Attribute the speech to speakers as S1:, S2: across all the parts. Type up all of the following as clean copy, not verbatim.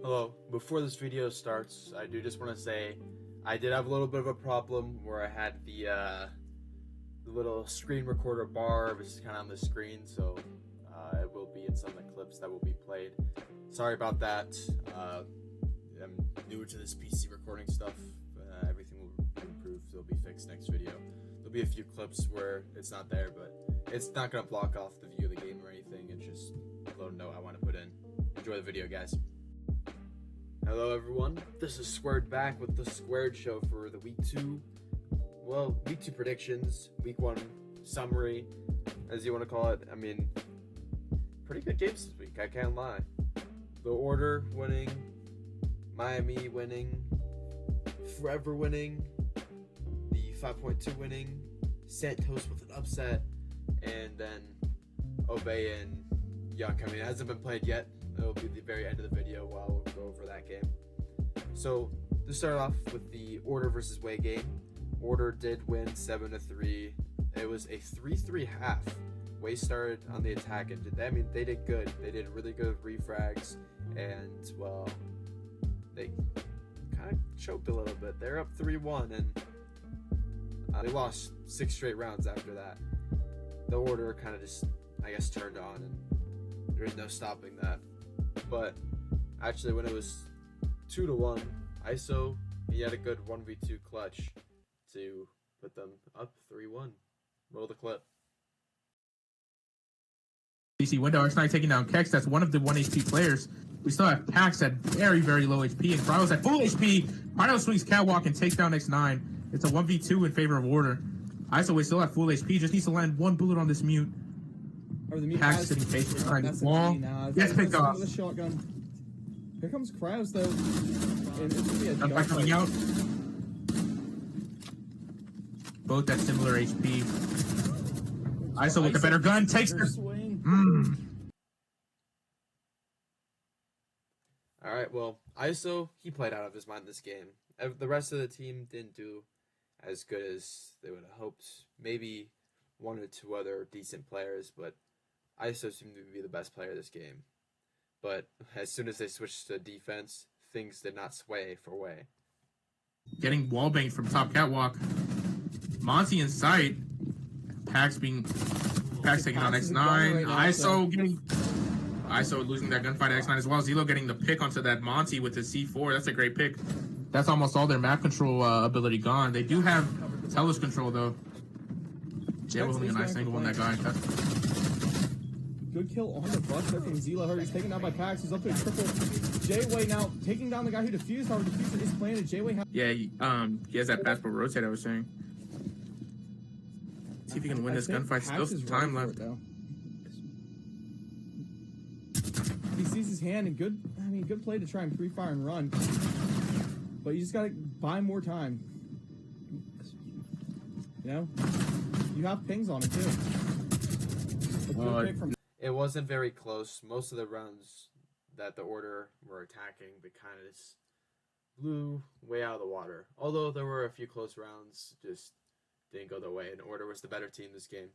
S1: Hello, before this video starts, I do just want to say I did have a little bit of a problem where I had the little screen recorder bar, which is kind of on the screen, so it will be in some of the clips that will be played. Sorry about that. I'm newer to this PC recording stuff. Everything will improve, so it'll be fixed next video. There'll be a few clips where it's not there, but it's not going to block off the view of the game or anything. It's just a little note I want to put in. Enjoy the video, guys. Hello everyone, this is Squared back with the Squared Show for the week 2 predictions, week 1 summary, as you want to call it. I mean, pretty good games this week, I can't lie. The Order winning, Miami winning, Forever winning, the 5.2 winning, Santos with an upset, and then Obey and Yuck. I mean, it hasn't been played yet. It'll be the very end of the video while we'll go over that game. So, to start off with the Order versus Way game, Order did win 7-3. It was a 3-3 half. Way started on the attack, and they did good. They did really good refrags, and, well, they kind of choked a little bit. They're up 3-1, and they lost 6 straight rounds after that. The Order kind of just, I guess, turned on, and there's no stopping that. But actually, when it was 2-1, ISO, he had a good 1v2 clutch to put them up 3-1. Roll the clip.
S2: DC window, Arsenal taking down Kex. That's one of the 1 HP players. We still have Pax at very, very low HP, and Cryo's at full HP. Cryo swings Catwalk and takes down X9. It's a 1v2 in favor of Order. ISO is still at full HP, just needs to land one bullet on this mute. Pax sitting face behind the wall. Gets picked off.
S3: The shotgun. Here comes Krause though. And it's gonna be a
S2: gunfight coming out. Both at similar HP. ISO with the better gun takes the swing.
S1: Alright, well, ISO, he played out of his mind this game. The rest of the team didn't do as good as they would have hoped. Maybe 1 or 2 other decent players, but ISO seemed to be the best player this game. But as soon as they switched to defense, things did not sway for Way.
S2: Getting wallbanged from top Catwalk. Monty in sight. Pax taking on X9. ISO losing that gunfight at X9 as well. Zelo getting the pick onto that Monty with his C4. That's a great pick. That's almost all their map control ability gone. They do have Telus control though. Jay was holding a nice angle on that guy.
S3: Good kill on the bus there from Zelo. He's taken down by Pax. He's up to a triple. J-Way now taking down the guy who defused. However, diffuser is planted. J-Way
S2: yeah, he has that passport rotate I was saying. See if he can win this gunfight. Still some time left.
S3: He sees his hand and good play to try and pre-fire and run. But you just gotta buy more time. You know? You have pings on it too.
S1: It wasn't very close. Most of the rounds that the Order were attacking, they kind of just blew way out of the water. Although there were a few close rounds, just didn't go their way, and Order was the better team this game.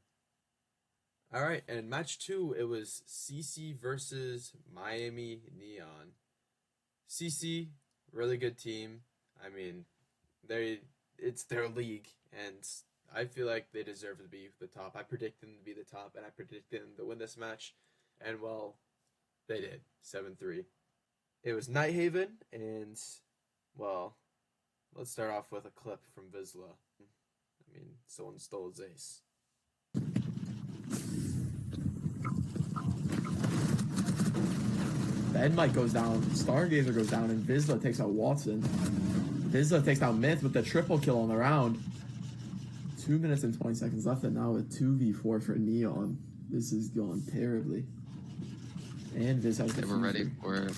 S1: Alright, and in match 2, it was CC versus Miami Neon. CC, really good team. I mean, it's their league, and I feel like they deserve to be the top. I predict them to be the top, and I predict them to win this match. And, well, they did. 7-3. It was Nighthaven, and, well, let's start off with a clip from Vizsla. I mean, someone stole his ace.
S4: The Endmite goes down, Stargazer goes down, and Vizsla takes out Watson. Vizsla takes out Myth with the triple kill on the round. 2 minutes and 20 seconds left, and now a 2v4 for Neon. This is going terribly. And Viz has the
S5: They were ready for it.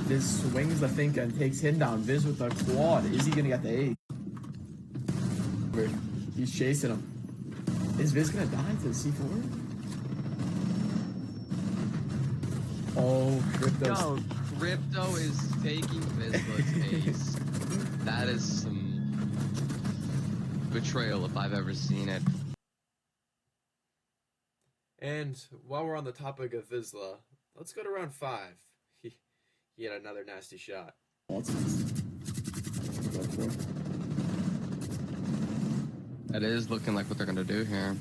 S4: Viz swings the think and takes him down. Viz with the quad. Is he gonna get the ace? He's chasing him. Is Viz gonna die to the C4? Oh, Crypto's...
S5: No, Crypto is taking Vizla's ace. That is some betrayal if I've ever seen it.
S1: And while we're on the topic of Vizsla, let's go to round 5. He had another nasty shot.
S5: That is looking like what they're gonna do here.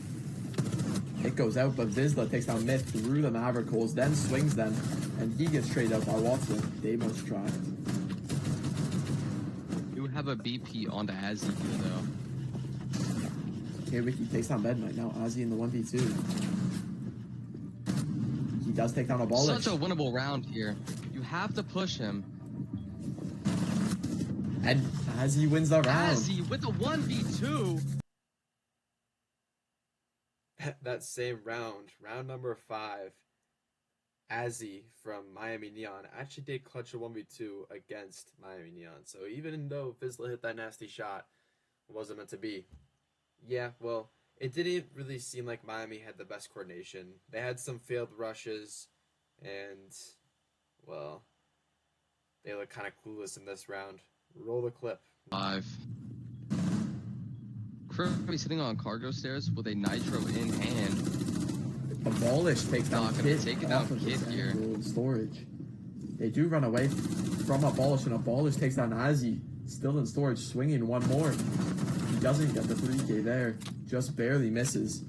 S4: It goes out, but Vizsla takes down Myth through the Maverick holes, then swings them, and he gets traded out by Watson. They must try.
S5: You have a BP onto Azzy here, though.
S4: Okay, Ricky takes down Bednight. Now Ozzy in the 1v2. He does take down Abolish.
S5: Such a winnable round here. You have to push him.
S4: And Azzy wins the round.
S5: Azzy with the 1v2.
S1: That same round, round number 5, Azzy from Miami Neon actually did clutch a 1v2 against Miami Neon. So even though Vizsla hit that nasty shot, it wasn't meant to be. Yeah, well, it didn't really seem like Miami had the best coordination. They had some failed rushes, and, well, they look kind of clueless in this round. Roll the clip.
S5: 5. Kirby sitting on cargo stairs with a nitro in hand.
S4: Abolish takes down
S5: Not gonna
S4: Kit
S5: take it
S4: off
S5: down
S4: of
S5: Kit
S4: this
S5: here.
S4: angle in storage. They do run away from Abolish, and Abolish takes down Azzy, still in storage, swinging one more. He doesn't get the 3K there, just barely misses.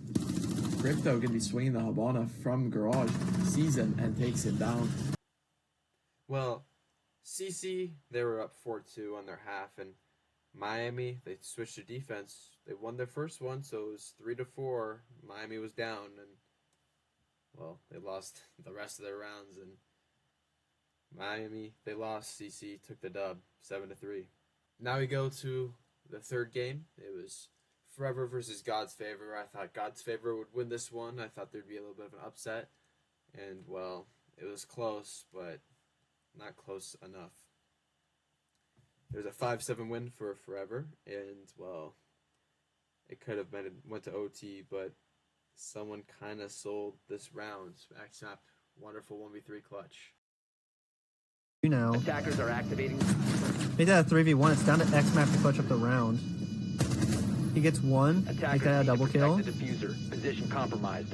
S4: Crypto gonna be swinging the Habana from Garage, sees him, and takes him down.
S1: Well, CC, they were up 4-2 on their half, and Miami, they switched to defense. They won their first one, so it was 3-4. Miami was down, and, well, they lost the rest of their rounds, and Miami, they lost. CC took the dub, 7-3. Now we go to the third game. It was Forever versus God's Favor. I thought God's Favor would win this one. I thought there'd be a little bit of an upset, and, well, it was close, but not close enough. There's a 5-7 win for Forever, and, well, it could have been went to OT, but someone kind of sold this round. Axmap, wonderful 1v3 clutch.
S6: Now.
S7: Attackers are activating.
S6: Made that a 3v1. It's down to X-Map to clutch up the round. He gets one. Make
S7: Attackers
S6: that a
S7: need to
S6: double kill.
S7: protect the diffuser. Position compromised.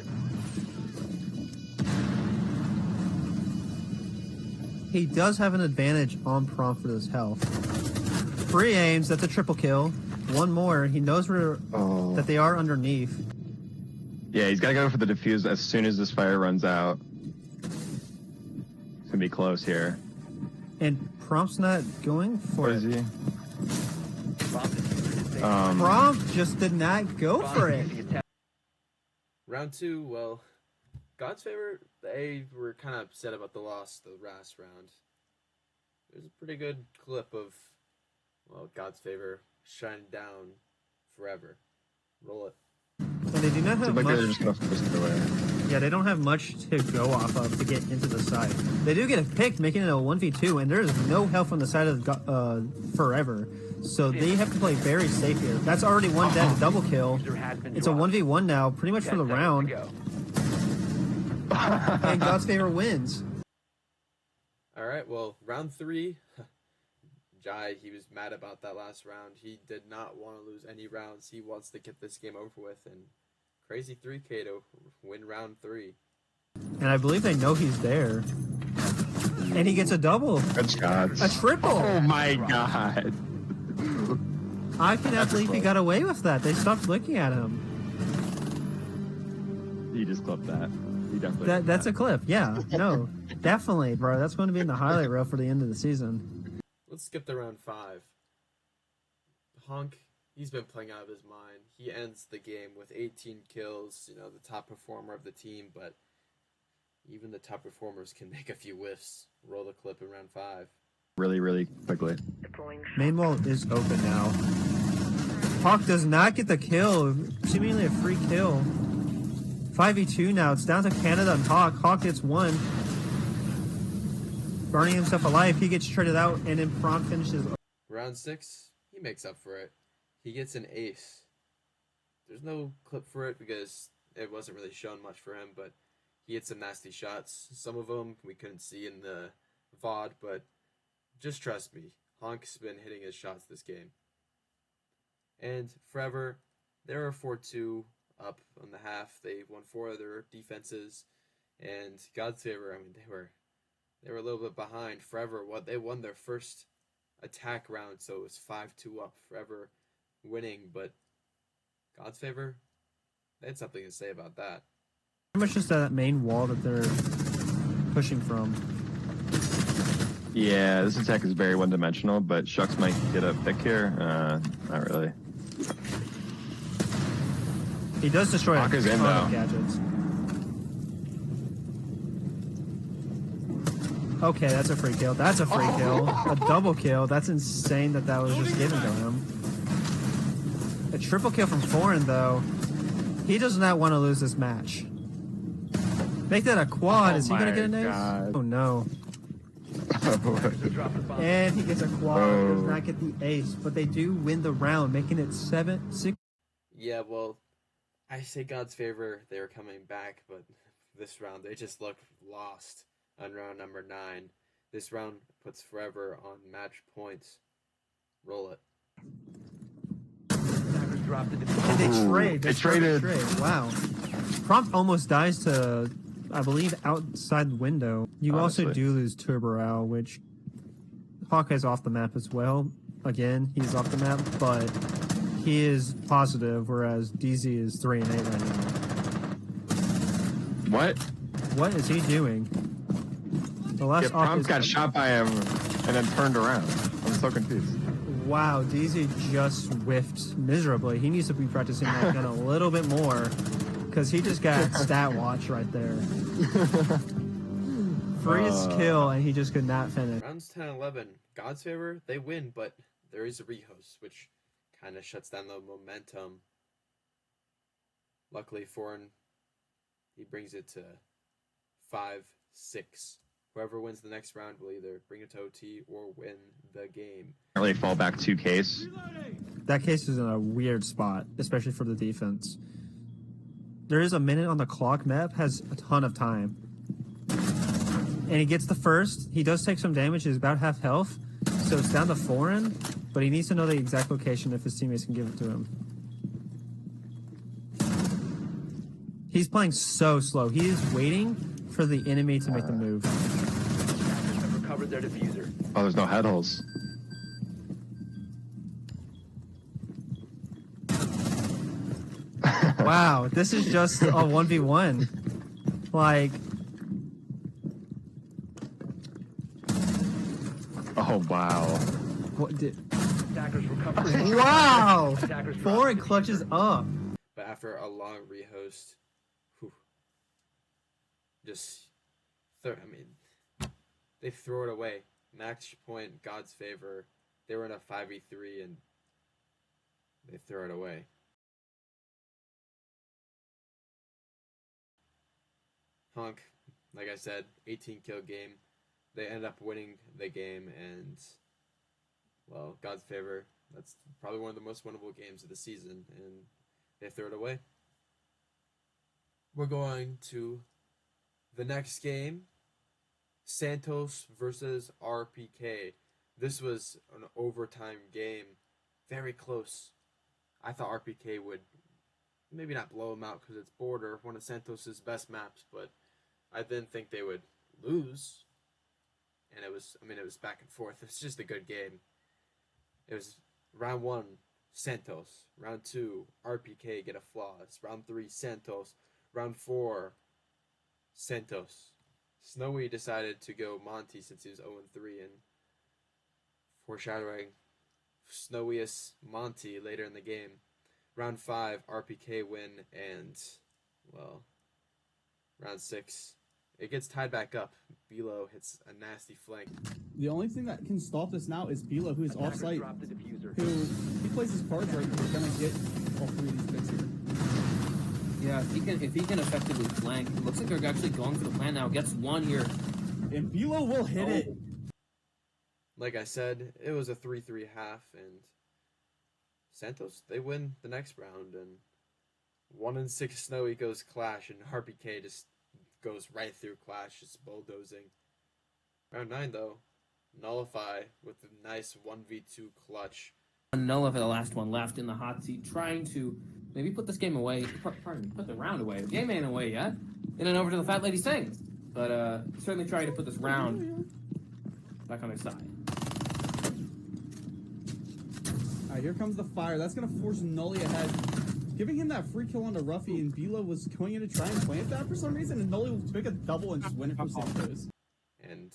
S6: He does have an advantage on prompt for his health. 3 aims. That's a triple kill. One more. He knows where that they are underneath.
S8: Yeah, he's got to go for the defuse as soon as this fire runs out. It's going to be close here.
S6: And prompt's not going for
S8: What
S6: it.
S8: is he?
S6: Prompt just did not go for it.
S1: Round 2, well, God's Favor, they were kind of upset about the loss the last round. There's a pretty good clip of, well, God's Favor shining down Forever. Roll it.
S6: And they do not have
S8: Seems like
S6: much.
S8: they're just going to force it away.
S6: Yeah, they don't have much to go off of to get into the side. They do get a pick, making it a 1v2, and there is no help on the side of Forever. So they have to play very safe here. That's already one dead double kill. It's a 1v1 now, pretty much for the round. And God's Favor wins.
S1: All right, well, round 3, Jai, he was mad about that last round. He did not want to lose any rounds. He wants to get this game over with, and crazy 3K to win round 3.
S6: And I believe they know he's there. And he gets a double.
S8: Good shots.
S6: A triple.
S8: Oh my god.
S6: I cannot believe he got away with that. They stopped looking at him.
S8: He just clipped that. He definitely clipped
S6: That's
S8: that.
S6: a clip. Yeah. No. Definitely, bro. That's going to be in the highlight reel for the end of the season.
S1: Let's skip to round 5. Honk, he's been playing out of his mind. He ends the game with 18 kills, the top performer of the team, but even the top performers can make a few whiffs. Roll the clip in round 5.
S8: Really, really quickly.
S6: Main wall is open now. Hawk does not get the kill. Seemingly a free kill. 5v2 now. It's down to Canada and Hawk. Hawk gets one. Burning himself alive. He gets traded out, and then Prompt finishes.
S1: Round 6, he makes up for it. He gets an ace. There's no clip for it because it wasn't really shown much for him, but he hit some nasty shots. Some of them we couldn't see in the VOD, but just trust me, Honk's been hitting his shots this game. And Forever, they're a 4-2 up on the half. They won 4 of their defenses, and God's favor. I mean, they were a little bit behind. Forever, they won their first attack round, so it was 5-2 up. Forever winning, but God's favor, they had something to say about that.
S6: Pretty much just that main wall that they're pushing from.
S8: Yeah, this attack is very one-dimensional, but Shucks might get a pick here. Not really.
S6: He does destroy a
S8: Walker's in,
S6: ton of
S8: though.
S6: gadgets. Okay, that's a free kill. That's a free kill. A double kill. That's insane that was just given to him. A triple kill from Foreign, though. He does not want to lose this match. Make that a quad. Is he going to get an ace?
S8: God.
S6: Oh, no. And he gets a quad. He does not get the ace. But they do win the round, making it 7-6.
S1: Yeah, well, I say God's favor. They were coming back, but this round they just looked lost on round number 9. This round puts Forever on match points. Roll it.
S6: And they trade.
S8: They traded.
S6: Trade. Wow. Prompt almost dies to, I believe, outside the window. You
S8: Honestly.
S6: also do lose Turboral, which Hawkeye's off the map as well. Again, he's off the map, but he is positive, whereas DZ is 3-8 right now.
S8: What?
S6: What is he doing? The last
S8: Yeah,
S6: off
S8: Prompt
S6: is-
S8: got shot by him and then turned around. I'm so confused.
S6: Wow, DZ just whiffed miserably. He needs to be practicing that gun a little bit more, because he just got stat watch right there. Freeze kill, and he just could not finish.
S1: Rounds 10 and 11. God's favor, they win, but there is a rehost, which kind of shuts down the momentum. Luckily, Foreign, he brings it to 5-6. Whoever wins the next round will either bring it to OT or win the game.
S8: Really fall back 2 case.
S6: That case is in a weird spot, especially for the defense. There is a minute on the clock. Map has a ton of time. And he gets the first. He does take some damage. He's about half health. So it's down to Foreign, but he needs to know the exact location if his teammates can give it to him. He's playing so slow. He is waiting for the enemy to make the move.
S7: Recovered their diffuser.
S8: Oh, there's no head holes.
S6: Wow, this is just a 1v1. Like,
S8: Oh, wow.
S6: what did...
S7: Attackers recovered.
S6: Wow!
S7: Attackers
S6: Foreign
S7: dropped.
S6: clutches up.
S1: But after a long rehost, they throw it away. Match point, God's favor. They were in a 5v3 and they throw it away. Honk, like I said, 18 kill game. They end up winning the game, and well, God's favor. That's probably one of the most winnable games of the season, and they throw it away. We're going to the next game, Santos versus RPK. This was an overtime game, very close. I thought RPK would maybe not blow them out because it's Border, one of Santos's best maps, but I didn't think they would lose. And it was back and forth. It's just a good game. It was round 1, Santos. Round 2, RPK get a flaws. Round 3, Santos. Round 4, Santos. Snowy decided to go Monty since he was 0-3 and foreshadowing Snowiest Monty later in the game. Round 5, RPK win, and well, round 6, it gets tied back up. Bilo hits a nasty flank.
S3: The only thing that can stop this now is Bilo, who is
S7: Attackers
S3: off-site,
S7: dropped the diffuser.
S3: who, if he plays his cards right, he's gonna get all 3 of these picks here.
S9: Yeah, if he can effectively flank, it looks like they're actually going for the plan now. Gets one here.
S3: And Bilo will hit it.
S1: Like I said, it was a 3-3 half, and Santos, they win the next round, and 1-6 Snowy goes Clash, and RPK just goes right through Clash, just bulldozing. Round 9, though, Nullify with a nice 1v2 clutch.
S9: Nullify the last one left in the hot seat, trying to Maybe put this game away. Pardon me, put the round away. The game ain't away yet. In and over to the fat lady sings. But certainly try to put this round back on their side.
S3: Alright, here comes the fire. That's gonna force Nully ahead. Giving him that free kill onto Ruffy, and Bilo was going in to try and plant that for some reason, and Nully will make a double and just win it for Santos.
S1: And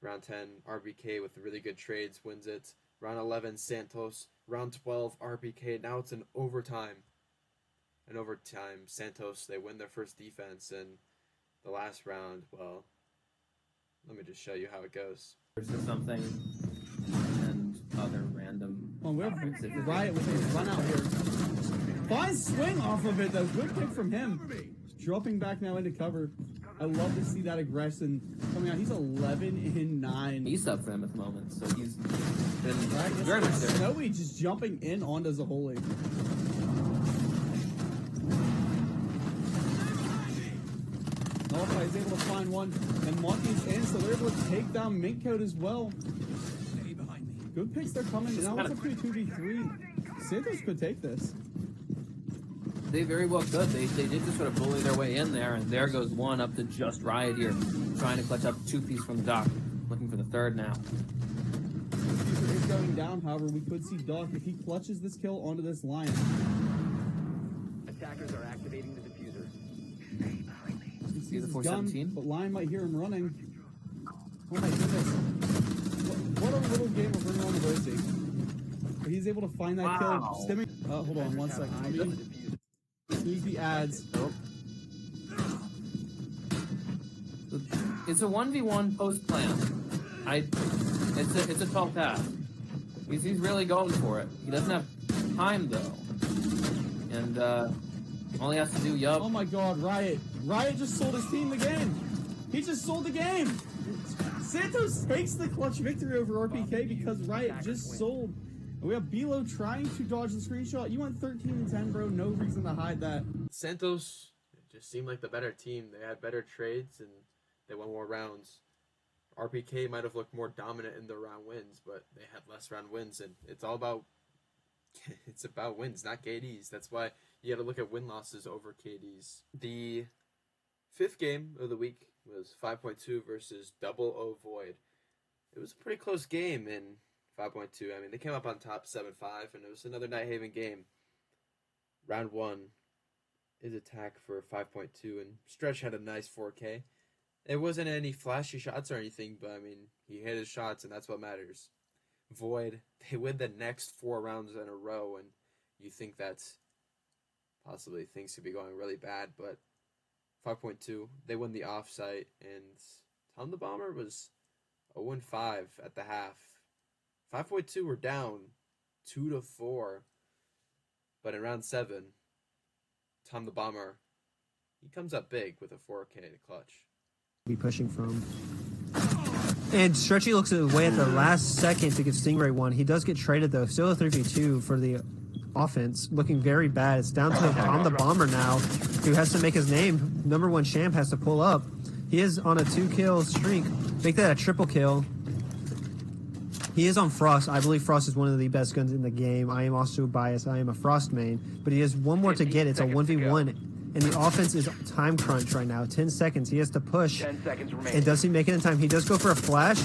S1: round 10, RBK with really good trades wins it. Round 11, Santos. Round 12, RBK. Now it's an overtime. In overtime, Santos, they win their first defense. And the last round, well, let me just show you how it goes.
S9: Versus something and other random.
S3: Oh, we have Riot with his run out here. Fine swing off of it, though. Good pick from him. Dropping back now into cover. I love to see that aggression coming out. He's 11-9.
S9: He's up for them at the moment, so he's been
S3: Right,
S9: very much there.
S3: Snowy just jumping in onto Zaholi. Nullifier is able to find one, and Monkey's in, so they're able to take down Minkcoat as well. Good picks, they're coming. Now it's up to a 2v3. Santos could take this.
S9: They very well could. They did just sort of bully their way in there, and there goes one up to just Riot here, trying to clutch up 2-piece from Doc, looking for the third now.
S3: Diffuser is going down, however, we could see Doc if he clutches this kill onto this Lion.
S7: Attackers are activating the diffuser.
S3: He
S9: See
S3: sees
S9: the
S3: his
S9: 417?
S3: gun, but Lion might hear him running. Oh my goodness. What a little game of Ring on the Rosie. He's able to find that
S9: Wow.
S3: kill. Stimming. Hold on 1 second. Let me use the ads.
S9: It's a 1v1 post plan. It's a tall task. He's really going for it. He doesn't have time though, and all he has to do,
S3: Oh my god, Riot. Riot just sold his team the game. He just sold the game. Santos takes the clutch victory over RPK because Riot just sold. And we have Bilo trying to dodge the screenshot. You went 13-10, bro. No reason to hide that.
S1: Santos just seemed like the better team. They had better trades and they won more rounds. RPK might have looked more dominant in their round wins, but they had less round wins, and it's all about wins, not KDs. That's why you got to look at win-losses over KDs. The fifth game of the week was 5.2 versus Double O Void. It was a pretty close game in 5.2. I mean, they came up on top 7-5, and it was another Nighthaven game. Round 1 is attack for 5.2, and Stretch had a nice 4K. It wasn't any flashy shots or anything, but I mean, he hit his shots, and that's what matters. Void, they win the next 4 rounds in a row, and you think that's possibly things could be going really bad, but 5.2, they win the offsite, and Tom the Bomber was 0-5 at the half. 5.2 were down 2-4, but in round 7, Tom the Bomber, he comes up big with a 4K to clutch.
S6: Be pushing from. And Stretchy looks away at the last second to get Stingray one. He does get traded though. Still a 3v2 for the offense. Looking very bad. It's down to Tom the Bomber now, who has to make his name. Number 1 champ has to pull up. He is on a 2-kill streak. Make that a triple kill. He is on Frost. I believe Frost is one of the best guns in the game. I am also biased. I am a Frost main. But he has one more to get. It's a 1v1. And the offense is time crunch right now. 10 seconds. He has to push.
S7: 10 seconds remaining.
S6: And does he make it in time? He does go for a flash.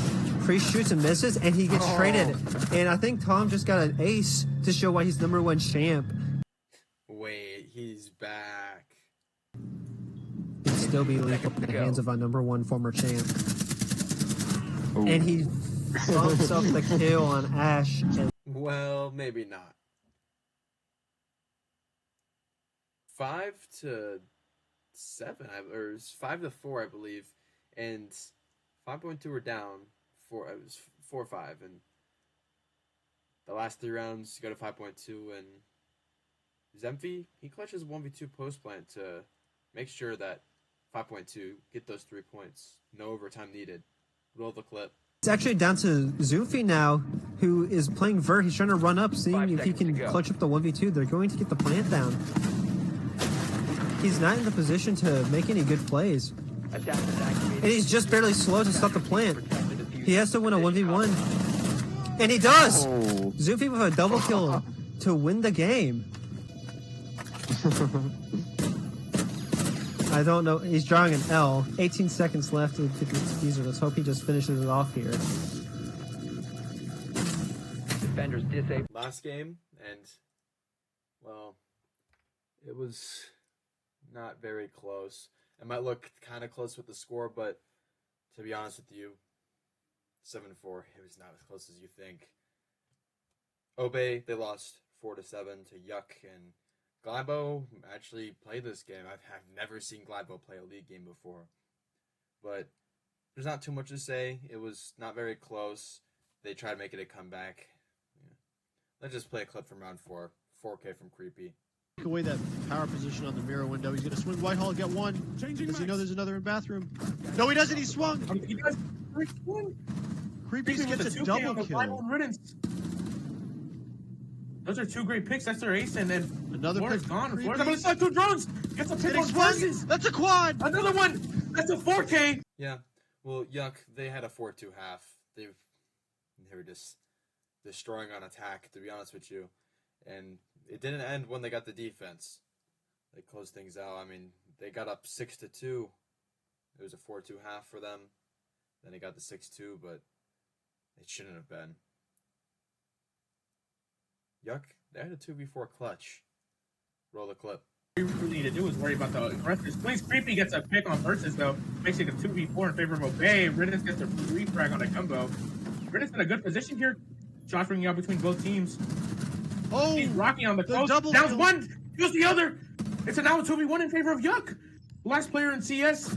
S6: Priest shoots and misses, and he gets traded. And I think Tom just got an ace to show why he's number 1 champ.
S1: Wait, he's back.
S6: He'd still be lethal in the hands of a number 1 former champ.
S8: Ooh.
S6: And he bumps up the kill on Ash. And
S1: Well, maybe not. 5-7, or 5-4, I believe, and 5.2 were down. It was 4-5, and the last 3 rounds go to 5.2, and Zemphy, he clutches 1v2 post plant to make sure that 5.2 get those 3 points. No overtime needed. Roll the clip.
S6: it's actually down to Zufi now, who is playing Vert. He's trying to run up, seeing
S7: 5
S6: if he
S7: seconds
S6: can
S7: to go.
S6: clutch up the 1v2. They're going to get the plant down. He's not in the position to make any good plays.
S7: Attackers activated.
S6: And he's just barely slow to stop the plant. He has to win a 1v1. And he does!
S8: Oh.
S6: Zufi with a double kill to win the game. I don't know. He's drawing an L. 18 seconds left to get the diffuser. Let's hope he just finishes it off here.
S7: Defenders disabled.
S1: Last game, and well, it was not very close. It might look kind of close with the score, but to be honest with you, 7-4, it was not as close as you think. Obey, they lost 4-7 to Yuck, and Gladbo actually played this game. I've never seen Gladbo play a league game before. But there's not too much to say. It was not very close. They tried to make it a comeback. Yeah. Let's just play a clip from round 4. 4K from Creepy.
S10: Take away that power position on the mirror window. He's going to swing Whitehall, get one. Does he know there's another in bathroom? No, he doesn't. He swung.
S2: He does.
S10: Creepy gets a double kill.
S2: Those are two great picks. That's their ace, and then
S10: Another
S2: Florida's
S10: pick.
S2: gone.
S10: Creepy.
S2: Florida's going to start 2 drones. Gets a pick
S10: Getting
S2: on
S10: swung.
S2: versus.
S10: That's a quad.
S2: Another one. That's a 4K.
S1: Yeah. Well, Yuck, they had a 4-2 half. They were just destroying on attack, to be honest with you. And it didn't end when they got the defense. They closed things out. I mean, they got up 6-2. It was a 4-2 half for them. Then they got the 6-2, but it shouldn't have been. Yuck, they had a 2v4 clutch. Roll the clip.
S2: What we really need to do is worry about the aggressors. Please, Creepy gets a pick on versus, though. Makes it a 2v4 in favor of Obey. Riddance gets a free frag on a gumbo. Riddance in a good position here. Shots ringing out between both teams.
S10: Oh,
S2: He's rocking on the coast.
S10: double
S2: Downs
S10: kill.
S2: one, kills the other. It's a now 2v1 in favor of Yuck. Last player in CS.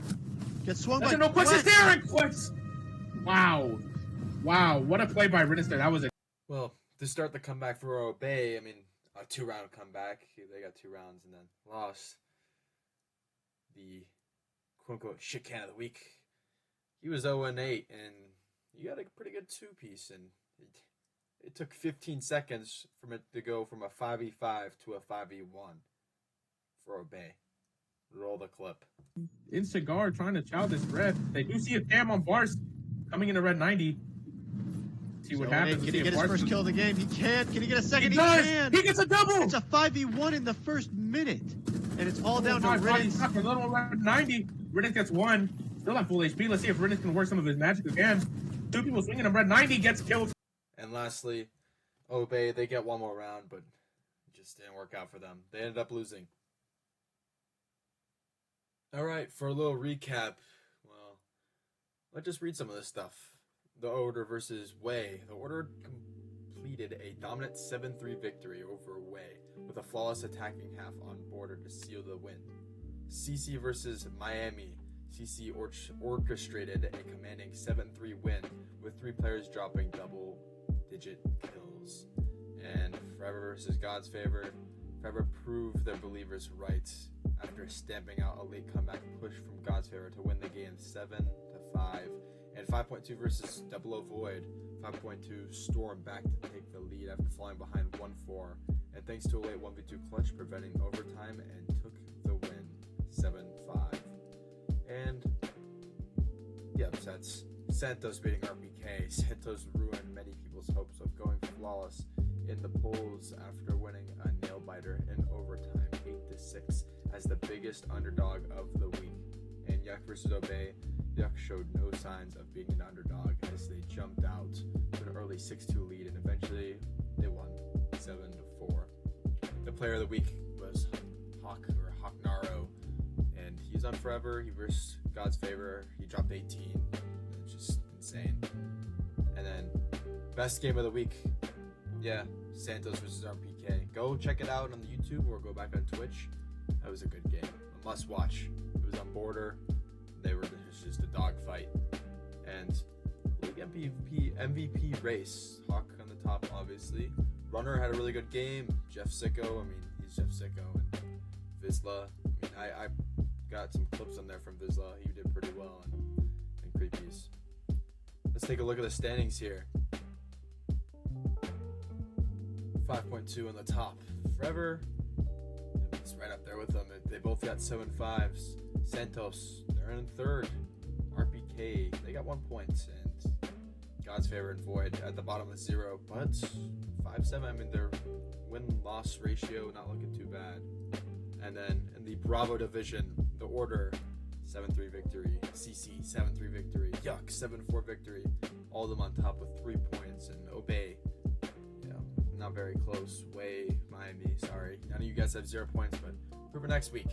S10: Gets swung
S2: That's
S10: by
S2: a no questions
S10: Quest.
S2: there, and Quest. Wow. Wow, what a play by Riddance there. That was a
S1: Well, to start the comeback for Obey, I mean, a 2-round comeback. They got 2 rounds and then lost. The quote-unquote shit can of the week. He was 0-8, and you got a pretty good 2-piece, and it took 15 seconds from it to go from a 5v5 to a 5v1 for Obey. Roll the clip.
S2: in Cigar trying to chow this red. They do see a cam on Bars coming into red 90. See what happens.
S10: Can he get his first kill of the game? He can. Can he get a second?
S2: He does.
S10: can.
S2: He gets a double.
S10: It's a 5v1 in the first minute. And it's all down to Riddance.
S2: A little red 90. Riddance gets one. Still at full HP. Let's see if Riddance can work some of his magic again. 2 people swinging him. Red 90 gets killed.
S1: And lastly, Obey, they get one more round, but it just didn't work out for them. They ended up losing. All right, for a little recap, well, let's just read some of this stuff. The Order versus Wei. The Order completed a dominant 7-3 victory over Wei with a flawless attacking half on border to seal the win. CC versus Miami. CC orchestrated a commanding 7-3 win with 3 players dropping double-digit kills. And Forever versus God's Favor. Forever proved their believers right after stamping out a late comeback push from God's Favor to win the game 7-5. And 5.2 versus Double O Void. 5.2 stormed back to take the lead after falling behind 1-4. And thanks to a late 1v2 clutch preventing overtime and took the win 7-5. And yeah, that's Santos beating RPK. Santos ruined many people's hopes of going flawless in the polls after winning a nail biter in overtime 8-6 as the biggest underdog of the week. And Yuck versus Obey, Yuck showed no signs of being an underdog as they jumped out to an early 6-2 lead and eventually they won 7-4. The player of the week was Hawknaro, and he's on Forever. He versed God's Favor. He dropped 18. It's just insane. And then best game of the week, yeah, Santos versus RPK. Go check it out on the YouTube or go back on Twitch. That was a good game. A must watch. It was on border. It was just a dogfight. And league MVP race. Hawk on the top, obviously. Runner had a really good game. Jeff Sicko, he's Jeff Sicko. And Vizsla, I got some clips on there from Vizsla. He did pretty well. And Creepies. Let's take a look at the standings here. 5.2 on the top. Forever, it's right up there with them. They both got 7-5s. Santos, they're in third. RPK, they got 1 point. And God's Favor and Void at the bottom with 0. But 5-7, their win-loss ratio not looking too bad. And then in the Bravo division, the Order 7-3 victory, CC 7-3 victory, Yuck 7-4 victory, all of them on top with 3 points, and Obey, not very close, Way, Miami, sorry. None of you guys have 0 points, but prove it next week.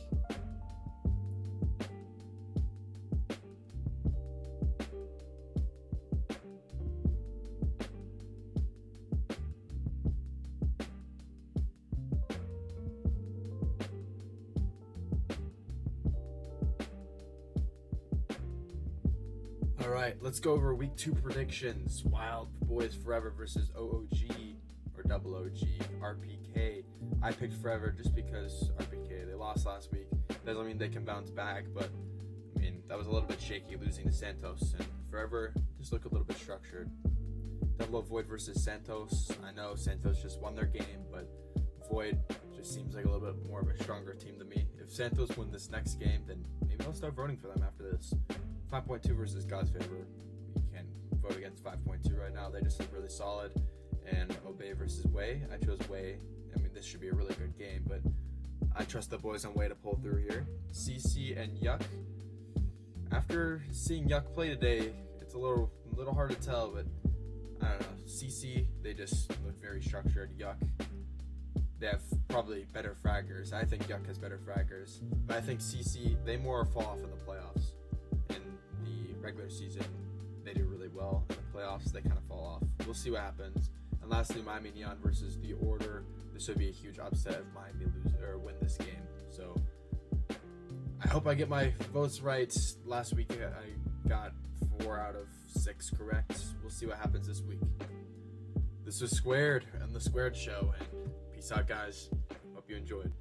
S1: All right, let's go over week 2 predictions. Wild Boys Forever versus OOG or Double OG, RPK. I picked Forever just because RPK, they lost last week. Doesn't mean they can bounce back, but I mean, that was a little bit shaky losing to Santos. And Forever just look a little bit structured. Double Void versus Santos. I know Santos just won their game, but Void just seems like a little bit more of a stronger team to me. If Santos win this next game, then maybe I'll start voting for them after this. 5.2 versus God's Favor. You can't vote against 5.2 right now. They just look really solid. And Obey versus Way. I chose Way. I mean, this should be a really good game, but I trust the boys on Way to pull through here. CC and Yuck. After seeing Yuck play today, it's a little hard to tell, but I don't know. CC, they just look very structured. Yuck, they have probably better fraggers. I think Yuck has better fraggers, but I think CC, they more fall off in the playoffs. Regular season, they do really well. In the playoffs, they kind of fall off. We'll see what happens. And lastly, Miami Neon versus the Order. This would be a huge upset if Miami lose or win this game. So I hope I get my votes right. Last week I got 4 out of 6 correct. We'll see what happens this week. This was Squared and the Squared Show, and peace out, guys. Hope you enjoyed.